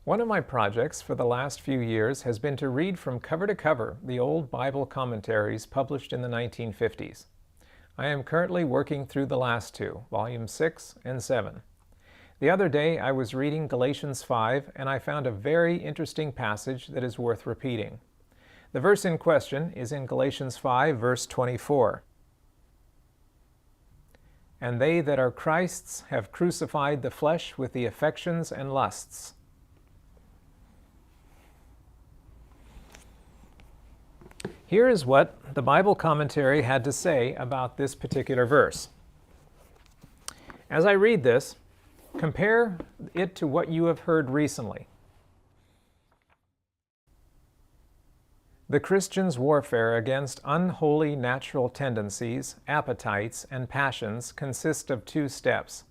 One of my projects for the last few years has been to read from cover to cover the old Bible commentaries published in the 1950s. I am currently working through the last two, volumes 6 and 7. The other day I was reading Galatians 5 and I found a very interesting passage that is worth repeating. The verse in question is in Galatians 5, verse 24. "And they that are Christ's have crucified the flesh with the affections and lusts." Here is what the Bible commentary had to say about this particular verse. As I read this, compare it to what you have heard recently. The Christian's warfare against unholy natural tendencies, appetites, and passions consists of two steps.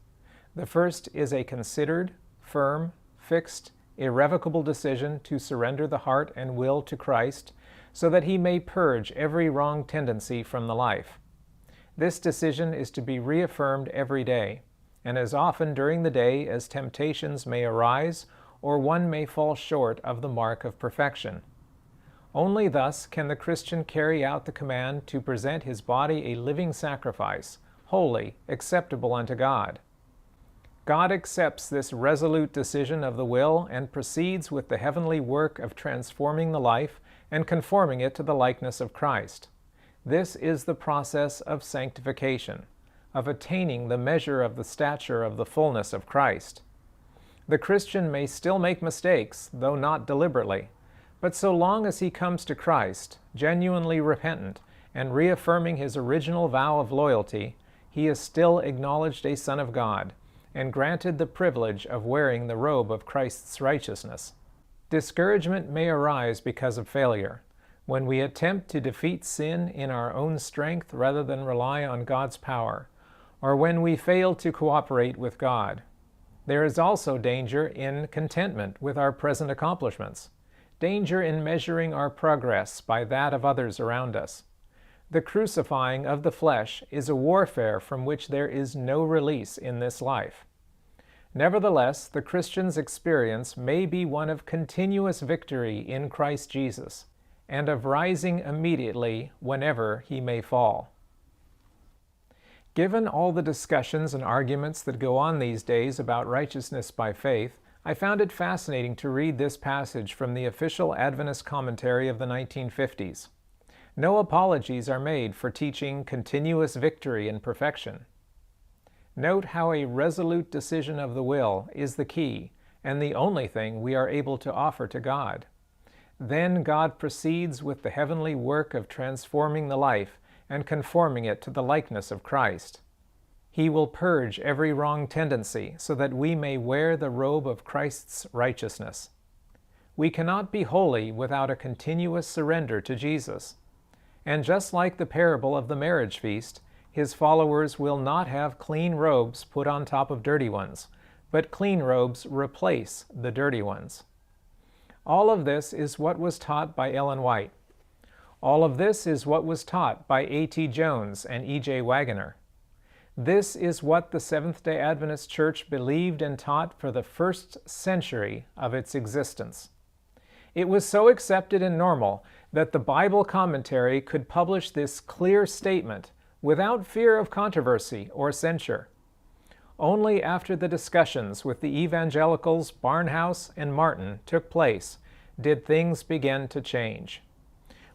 The first is a considered, firm, fixed, irrevocable decision to surrender the heart and will to Christ, so that He may purge every wrong tendency from the life. This decision is to be reaffirmed every day, and as often during the day as temptations may arise, or one may fall short of the mark of perfection. Only thus can the Christian carry out the command to present his body a living sacrifice, holy, acceptable unto God. God accepts this resolute decision of the will and proceeds with the heavenly work of transforming the life and conforming it to the likeness of Christ. This is the process of sanctification, of attaining the measure of the stature of the fullness of Christ. The Christian may still make mistakes, though not deliberately, but so long as he comes to Christ, genuinely repentant, and reaffirming his original vow of loyalty, he is still acknowledged a Son of God, and granted the privilege of wearing the robe of Christ's righteousness. Discouragement may arise because of failure, when we attempt to defeat sin in our own strength rather than rely on God's power, or when we fail to cooperate with God. There is also danger in contentment with our present accomplishments, danger in measuring our progress by that of others around us. The crucifying of the flesh is a warfare from which there is no release in this life. Nevertheless, the Christian's experience may be one of continuous victory in Christ Jesus, and of rising immediately whenever he may fall. Given all the discussions and arguments that go on these days about righteousness by faith, I found it fascinating to read this passage from the official Adventist commentary of the 1950s. No apologies are made for teaching continuous victory and perfection. Note how a resolute decision of the will is the key and the only thing we are able to offer to God. Then God proceeds with the heavenly work of transforming the life and conforming it to the likeness of Christ. He will purge every wrong tendency so that we may wear the robe of Christ's righteousness. We cannot be holy without a continuous surrender to Jesus. And just like the parable of the marriage feast, His followers will not have clean robes put on top of dirty ones, but clean robes replace the dirty ones. All of this is what was taught by Ellen White. All of this is what was taught by A.T. Jones and E.J. Wagoner. This is what the Seventh-day Adventist Church believed and taught for the first century of its existence. It was so accepted and normal that the Bible commentary could publish this clear statement without fear of controversy or censure. Only after the discussions with the evangelicals Barnhouse and Martin took place did things begin to change.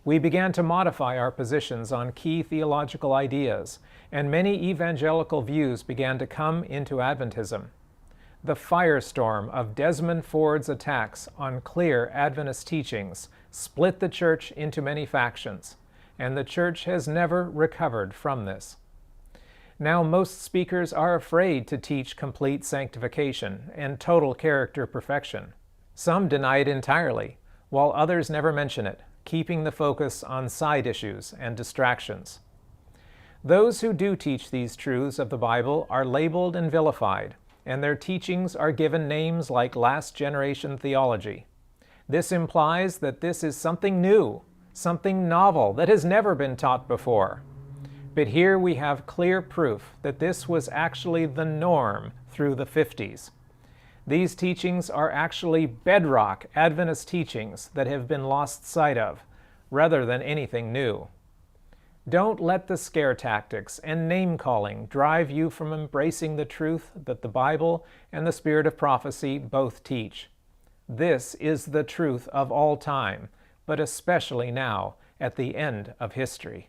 We began to modify our positions on key theological ideas, and many evangelical views began to come into Adventism. The firestorm of Desmond Ford's attacks on clear Adventist teachings split the church into many factions, and the church has never recovered from this. Now most speakers are afraid to teach complete sanctification and total character perfection. Some deny it entirely, while others never mention it, keeping the focus on side issues and distractions. Those who do teach these truths of the Bible are labeled and vilified, and their teachings are given names like last generation theology. This implies that this is something new something novel that has never been taught before. But here we have clear proof that this was actually the norm through the 50s. These teachings are actually bedrock Adventist teachings that have been lost sight of, rather than anything new. Don't let the scare tactics and name-calling drive you from embracing the truth that the Bible and the spirit of prophecy both teach. This is the truth of all time, but especially now, at the end of history.